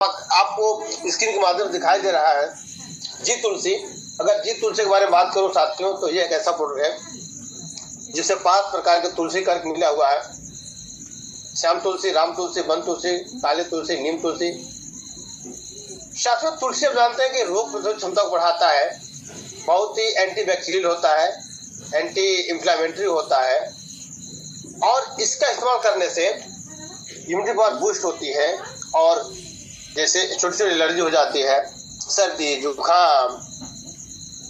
आपको स्क्रीन के माध्यम से दिखाई दे रहा है जी तुलसी। अगर जी तुलसी के बारे में बात करूं साथियों, तो ये एक ऐसा प्रोडक्ट है जिससे 5 प्रकार के तुलसी का अर्क मिला हुआ है। श्याम तुलसी, राम तुलसी, वन तुलसी, काली तुलसी, नीम तुलसी। साथियों, तुलसी आप जानते हैं कि रोग प्रतिरोधक क्षमता को बढ़ाता है, बहुत ही एंटीबैक्टीरियल होता है, एंटी इंफ्लेमेटरी होता है और इसका इस्तेमाल करने से इम्यूनिटी पावर बूस्ट होती है और जैसे छोटी छोटी एलर्जी हो जाती है, सर्दी, जुकाम,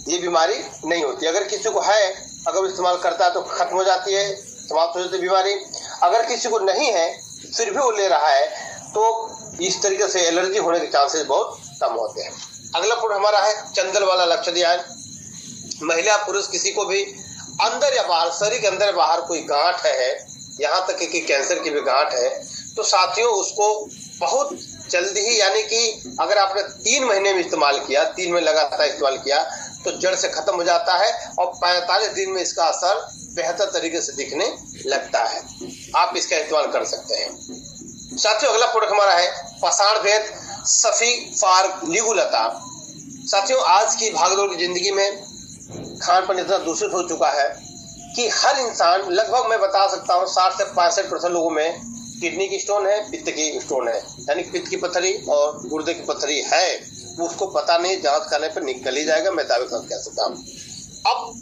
ये बीमारी नहीं होती। अगर किसी को है, अगर इस्तेमाल करता है तो खत्म हो जाती है, समाप्त हो जाती है बीमारी। अगर किसी को नहीं है फिर भी वो ले रहा है तो इस तरीके से एलर्जी होने के चांसेस बहुत कम होते हैं। अगला प्रोडक्ट हमारा है चंदन वाला लक्षद्यान। महिला पुरुष किसी को भी अंदर या बाहर, शरीर के अंदर या बाहर कोई गांठ है, यहाँ तक कि कैंसर की भी गांठ है, तो साथियों उसको बहुत जल्दी ही, यानी कि अगर आपने 3 महीने में इस्तेमाल किया, 3 महीने लगातार इस्तेमाल किया तो जड़ से खत्म हो जाता है और 45 दिन में इसका असर बेहतर तरीके से दिखने लगता है। आप इसका इस्तेमाल कर सकते हैं। साथियों, अगला प्रोडक्ट हमारा है पाषाण भेद सफी फार लिगुलता। साथियों, आज की भागदौड़ की जिंदगी में खान पान इतना दूषित हो चुका है कि हर इंसान, लगभग मैं बता सकता हूँ 60 से 65% लोगों में किडनी की स्टोन है, पित्त की स्टोन है, यानी पित्त की पथरी और गुर्दे की पथरी है। उसको पता नहीं, जांच करने पर निकल ही जाएगा, मैं दावे कर कह सकता हूँ। अब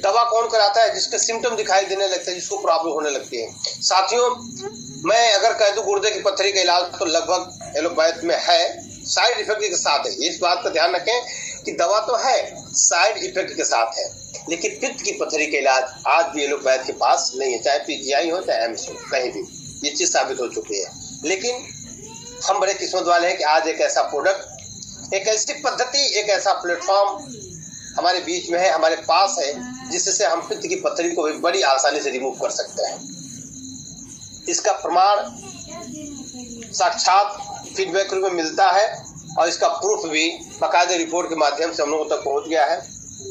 दवा कौन कराता है? जिसके सिम्टम दिखाई देने लगते हैं, जिसको प्रॉब्लम होने लगती है। साथियों, मैं अगर कह दूं गुर्दे की पथरी का इलाज तो लगभग एलोपैथ में है, साइड इफेक्ट के साथ है। इस बात का ध्यान रखें कि दवा तो है, साइड इफेक्ट के साथ है, लेकिन पित्त की पथरी का इलाज आज भी एलोपैथ के पास नहीं है, चाहे पीजीआई हो चाहे एम्स हो, कहीं भी ये चीज साबित हो चुकी है। लेकिन हम बड़े किस्मत वाले हैं कि आज एक ऐसा प्रोडक्ट, एक ऐसी पद्धति, एक ऐसा प्लेटफॉर्म हमारे बीच में है, हमारे पास है, जिससे हम पित्त की पथरी को भी बड़ी आसानी से रिमूव कर सकते हैं। इसका प्रमाण साक्षात फीडबैक रूप में मिलता है और इसका प्रूफ भी बाकायदा रिपोर्ट के माध्यम से हम लोगों तक पहुंच गया है।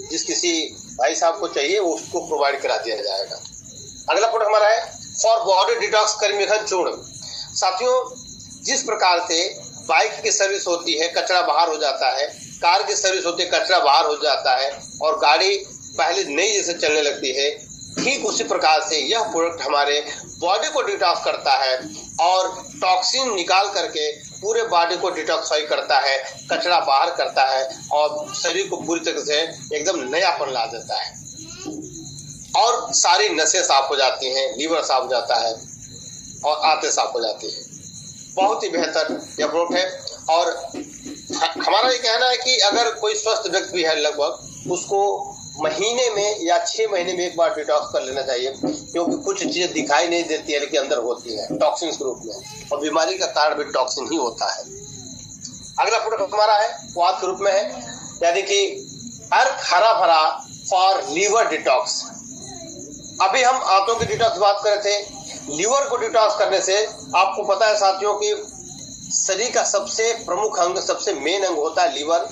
जिस किसी भाई साहब को चाहिए वो उसको प्रोवाइड करा दिया जाएगा। अगला प्रोडक्ट हमारा है फॉर बॉडी डिटॉक्स कर्मीघन चूर्ण। साथियों, जिस प्रकार से बाइक की सर्विस होती है, कचरा बाहर हो जाता है, कार की सर्विस होती है, कचरा बाहर हो जाता है और गाड़ी पहले नई जैसे चलने लगती है, ठीक उसी प्रकार से यह प्रोडक्ट हमारे बॉडी को डिटॉक्स करता है और टॉक्सिन निकाल करके पूरे बॉडी को डिटॉक्सिफाई करता है, कचरा बाहर करता है और शरीर को पूरी तरह से एकदम नयापन ला देता है और सारी नसें साफ हो जाती हैं, लीवर साफ हो जाता है और आंतें साफ हो जाती है। बहुत ही बेहतर यह प्रोडक्ट है और हमारा ये कहना है कि अगर कोई स्वस्थ व्यक्ति भी है, लगभग उसको महीने में या 6 महीने में एक बार डिटॉक्स कर लेना चाहिए, क्योंकि कुछ चीजें दिखाई नहीं देती है लेकिन अंदर होती है टॉक्सिन के रूप में, और बीमारी का कारण भी टॉक्सिन ही होता है। अगला प्रोडक्ट हमारा है क्वाथ के रूप में है, यानी कि अर्क हरा भरा फॉर लीवर डिटॉक्स। अभी हम आंतों की डिटॉक्स बात कर रहे थे, लीवर को डिटॉक्स करने से आपको पता है साथियों कि शरीर का सबसे प्रमुख अंग, सबसे मेन अंग होता है लीवर।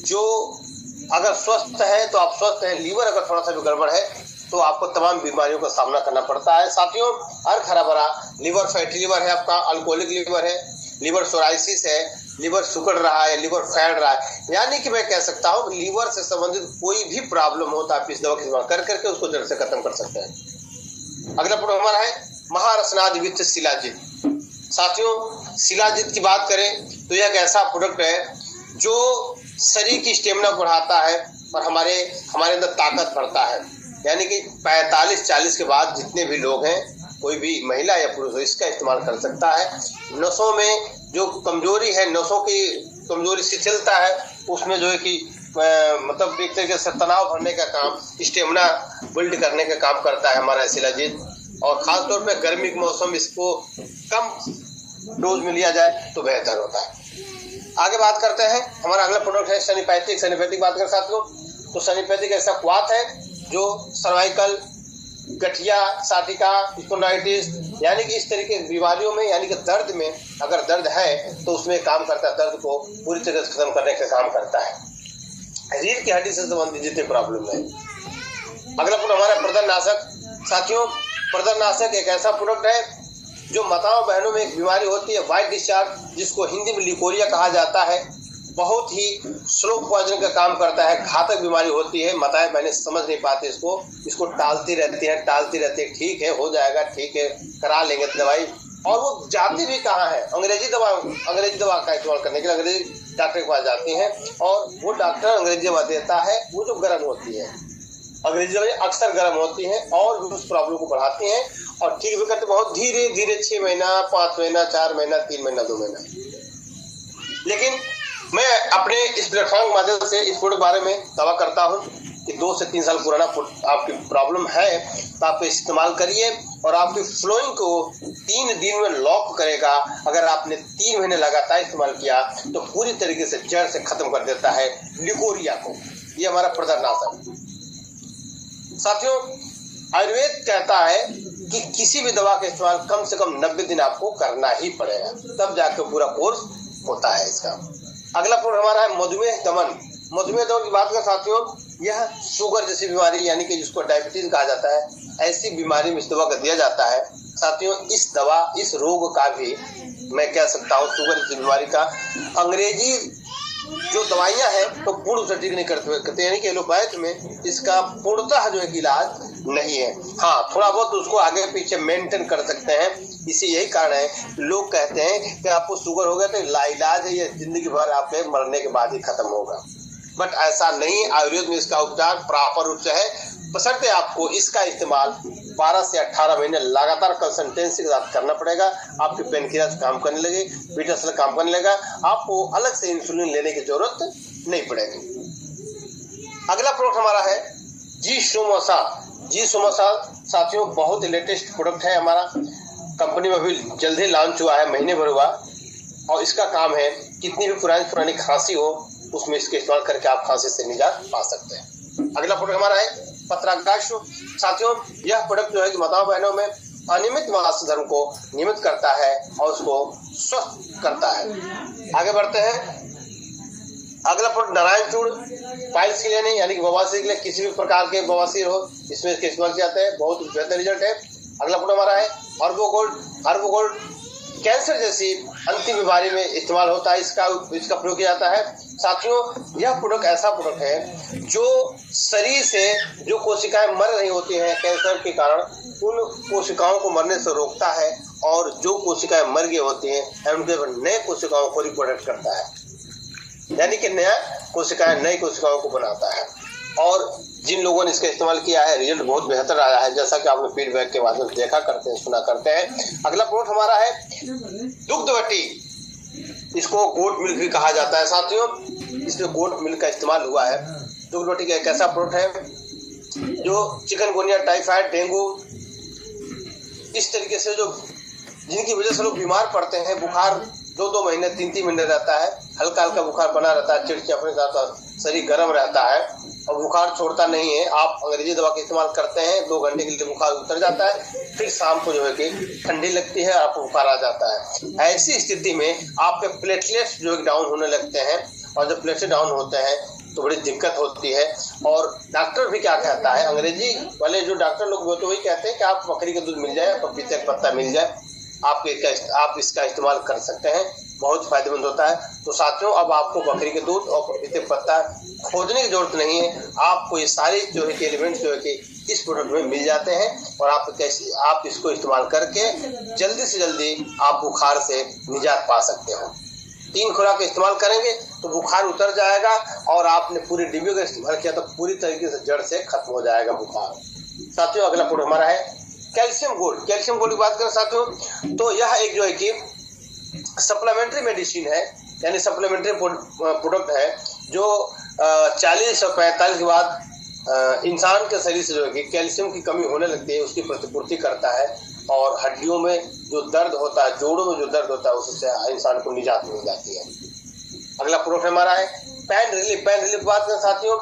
जो अगर स्वस्थ है तो आप स्वस्थ हैं, लीवर अगर थोड़ा सा भी गड़बड़ है तो आपको तमाम बीमारियों का सामना करना पड़ता है। साथियों, अर्क हरा भरा लीवर, फैटी लीवर है आपका, अल्कोहलिक लीवर है, लीवर सोराइसिस है, लीवर सुकड़ रहा है, लीवर फैट रहा है, यानी कि मैं कह सकता हूँ लीवर से संबंधित कोई भी प्रॉब्लम हो तो आप इस दवा का इस्तेमाल कर करके उसको जड़ से खत्म कर सकते हैं। अगला प्रोडक्ट हमारा है महारसनादि वित्त शिलाजित। साथियों, शिलाजित की बात करें तो यह एक ऐसा प्रोडक्ट है जो शरीर की स्टेमिना बढ़ाता है और हमारे अंदर ताकत बढ़ता है, यानी कि 45-40 के बाद जितने भी लोग हैं, कोई भी महिला या पुरुष हो, इसका इस्तेमाल कर सकता है। नसों में जो कमजोरी है, नसों की कमजोरी शिथिलता है, उसमें जो है कि मतलब एक तरीके से तनाव भरने का काम, स्टेमिना बिल्ड करने का काम करता है हमारा शिलाजित, और खासतौर पर गर्मी के मौसम में इसको कम डोज में लिया जाए तो बेहतर होता है। आगे बात करते हैं, हमारा अगला प्रोडक्ट है सनीपैथिक। सनीपैथिक बात करें साथियों तो सनीपैथिक ऐसा क्वाथ है जो सर्वाइकल, गठिया, साटिका, स्पॉन्डिलाइटिस, यानी कि इस तरीके की बीमारियों में, यानी कि दर्द में, अगर दर्द है तो उसमें काम करता है, दर्द को पूरी तरह से खत्म करने का काम करता है, रीढ़ की हड्डी से संबंधित जितने प्रॉब्लम है। अगला प्रोडक्ट हमारा प्रदर्शनाशक। साथियों, प्रदर्शनाशक एक ऐसा प्रोडक्ट है जो माताओं बहनों में एक बीमारी होती है व्हाइट डिस्चार्ज, जिसको हिंदी में लिकोरिया कहा जाता है, बहुत ही स्लो पॉइजन का काम करता है, घातक बीमारी होती है। माताएं बहनें समझ नहीं पाते इसको टालती रहती हैं, ठीक है हो जाएगा, ठीक है करा लेंगे दवाई, और वो जाती भी कहाँ है, अंग्रेजी दवा का इस्तेमाल करने के लिए अंग्रेजी डॉक्टर के पास जाती हैं, और वो डॉक्टर अंग्रेजी दवा देता है वो जो गर्म होती है, अंग्रेजी दवाएं अक्सर गर्म होती हैं और उस प्रॉब्लम को बढ़ाती हैं, और ठीक भी करते बहुत धीरे धीरे 6 महीना, 5 महीना, 4 महीना, 3 महीना, 2 महीना। लेकिन मैं अपने इस प्लेटफॉर्म के माध्यम से इस प्रोडक्ट बारे में दावा करता हूं कि 2 से 3 साल पुराना आपकी प्रॉब्लम है तो आप इस्तेमाल करिए, और आपकी फ्लोइंग को 3 दिन में लॉक करेगा। अगर आपने 3 महीने लगातार इस्तेमाल किया तो पूरी तरीके से जड़ से खत्म कर देता है लिकोरिया को। ये हमारा प्रधानाशक। साथियों, आयुर्वेद कहता है कि किसी भी दवा का इस्तेमाल कम से कम 90 दिन आपको करना ही पड़ेगा, तब जाकर पूरा कोर्स होता है इसका। अगला प्रोडक्ट हमारा है मधुमेह दमन। मधुमेह दमन की बात करें साथियों, यह शुगर जैसी बीमारी यानी कि जिसको डायबिटीज कहा जाता है, ऐसी बीमारी में इस दवा का दिया जाता है। साथियों, इस रोग का भी मैं कह सकता हूँ, शुगर जैसी बीमारी का अंग्रेजी जो दवाइयां हैं तो पूर्ण से ठीक नहीं करते, यानी कि एलोपैथ में इसका पूर्णतः जो है इलाज नहीं है। हाँ, थोड़ा बहुत उसको आगे पीछे मेंटेन कर सकते हैं। इसी यही कारण है लोग कहते हैं कि आपको शुगर हो गया तो लाइलाज है, ये जिंदगी भर आपके मरने के बाद ही खत्म होगा, बट ऐसा नहीं। आयुर्वेद में इसका उपचार प्रॉपर रूप से है, बशर्ते आपको इसका इस्तेमाल 12 से 18 महीने लगातार कंसिस्टेंसी के साथ करना पड़ेगा। आपके पेनक्रियास काम करने लगे, बीटा सेल काम करने लगा, आपको अलग से इंसुलिन लेने की जरूरत नहीं पड़ेगी। अगला प्रोडक्ट हमारा है जी सोमोसा। साथियों, बहुत ही लेटेस्ट प्रोडक्ट है हमारा, कंपनी में अभी जल्द ही लॉन्च हुआ है, महीने भर हुआ, और इसका काम है कितनी भी पुरानी खांसी हो उसमें इसके इस्तेमाल करके आप खांसी से निजात पा सकते हैं। अगला प्रोडक्ट हमारा है पत्रागाश। साथियों, यह प्रोडक्ट जो है कि माताओं बहनों में अनियमित मासिक धर्म को नियमित करता है और उसको स्वस्थ करता है। आगे बढ़ते हैं। अगला प्रोडक्ट नारायण चूर्ण, पाइल्स के लिए नहीं, यानी कि बवासीर के लिए, किसी भी प्रकार के बवासीर हो इसमें इसके इस्तेमाल किया जाता है, बहुत बेहतर रिजल्ट है। अगला प्रोडक्ट हमारा है अर्बोगोल्ड, कैंसर जैसी अंतिम बीमारी में इस्तेमाल होता है, इसका प्रयोग किया जाता है। साथियों, यह प्रोडक्ट ऐसा प्रोडक्ट है जो शरीर से जो कोशिकाएं मर रही होती हैं कैंसर के कारण, उन कोशिकाओं को मरने से रोकता है, और जो कोशिकाएं मर गई होती हैं उनके नए कोशिकाओं को रिप्रोडक्ट करता है, यानी कि नई कोशिकाओं को बनाता है। और जिन लोगों ने इसका इस्तेमाल किया है रिजल्ट बहुत बेहतर आया है, जैसा कि आपने फीडबैक के माध्यम से देखा करते हैं, सुना करते हैं। अगला प्रोडक्ट हमारा है दुग्धवटी, इसको गोट मिल्क भी कहा जाता है। साथियों, इसमें गोट मिल्क का इस्तेमाल हुआ है। दुग्धवटी का एक ऐसा प्रोडक्ट है जो चिकनगुनिया, टाइफाइड, डेंगू, इस तरीके से जो जिनकी वजह से लोग बीमार पड़ते हैं, बुखार 2-2 महीने, 3-3 महीने रहता है, हल्का बुखार बना रहता है, चिड़चिड़ापन रहता है, शरीर गर्म रहता है और बुखार छोड़ता नहीं है। आप अंग्रेजी दवा का इस्तेमाल करते हैं, 2 घंटे के लिए बुखार उतर जाता है, फिर शाम को जो है कि ठंडी लगती है, आपको बुखार आ जाता है। ऐसी स्थिति में आपके प्लेटलेट्स जो है डाउन होने लगते हैं, और जब प्लेटलेट डाउन होते हैं तो बड़ी दिक्कत होती है। और डॉक्टर भी क्या कहता है, अंग्रेजी वाले जो डॉक्टर लोग वो तो वही कहते हैं कि आप बकरी का दूध मिल जाए, पपीते का पत्ता मिल जाए, आप इसका इस्तेमाल कर सकते हैं, बहुत फायदेमंद होता है। तो साथियों, अब आपको बकरी के दूध और पपीते पत्ता खोजने की जरूरत नहीं है, आपको ये सारे जो है कि एलिमेंट्स जो है कि इस प्रोडक्ट में मिल जाते हैं, और आप इसको इस्तेमाल करके जल्दी से जल्दी आप बुखार से निजात पा सकते हो। 3 खुराक इस्तेमाल करेंगे तो बुखार उतर जाएगा, और आपने पूरी डिब्बे का इस्तेमाल किया तो पूरी तरीके से जड़ से खत्म हो जाएगा बुखार। साथियों, अगला प्रोडक्ट हमारा है कैल्शियम गोल्ड की बात करें साथियों, तो यह एक जो है कि सप्लीमेंट्री मेडिसिन है, यानी सप्लीमेंट्री प्रोडक्ट है जो 40 और 45 के बाद इंसान के शरीर से जो है कि कैल्शियम की कमी होने लगती है, उसकी प्रतिपूर्ति करता है, और हड्डियों में जो दर्द होता है, जोड़ों में जो दर्द होता है, उससे इंसान को निजात मिल जाती है। अगला प्रोडक्ट हमारा है पेन रिलीफ बात करें साथियों,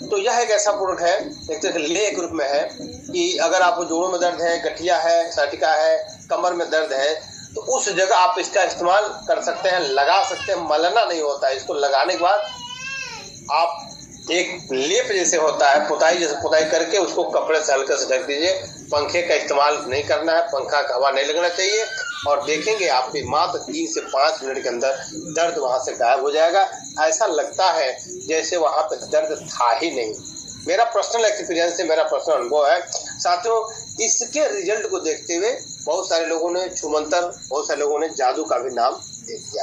तो यह एक ऐसा प्रोडक्ट है, एक तरह के लेह ग्रुप में है, कि अगर आपको जोड़ों में दर्द है, गठिया है, साटिका है, कमर में दर्द है, तो उस जगह आप इसका इस्तेमाल कर सकते हैं, लगा सकते हैं, मलना नहीं होता है। इसको लगाने के बाद आप एक लेप जैसे होता है, पुताई करके उसको कपड़े से हल्के से ढक दीजिए, पंखे का इस्तेमाल नहीं करना है, पंखा का हवा नहीं लगना चाहिए, और देखेंगे आपके मात्र 3 से 5 मिनट के अंदर दर्द वहां से गायब हो जाएगा। ऐसा लगता है जैसे वहां पे दर्द था ही नहीं। मेरा पर्सनल एक्सपीरियंस है, मेरा पर्सनल अनुभव है साथियों। इसके रिजल्ट को देखते हुए बहुत सारे लोगों ने छुमंतर, बहुत सारे लोगों ने जादू का भी नाम दे दिया है।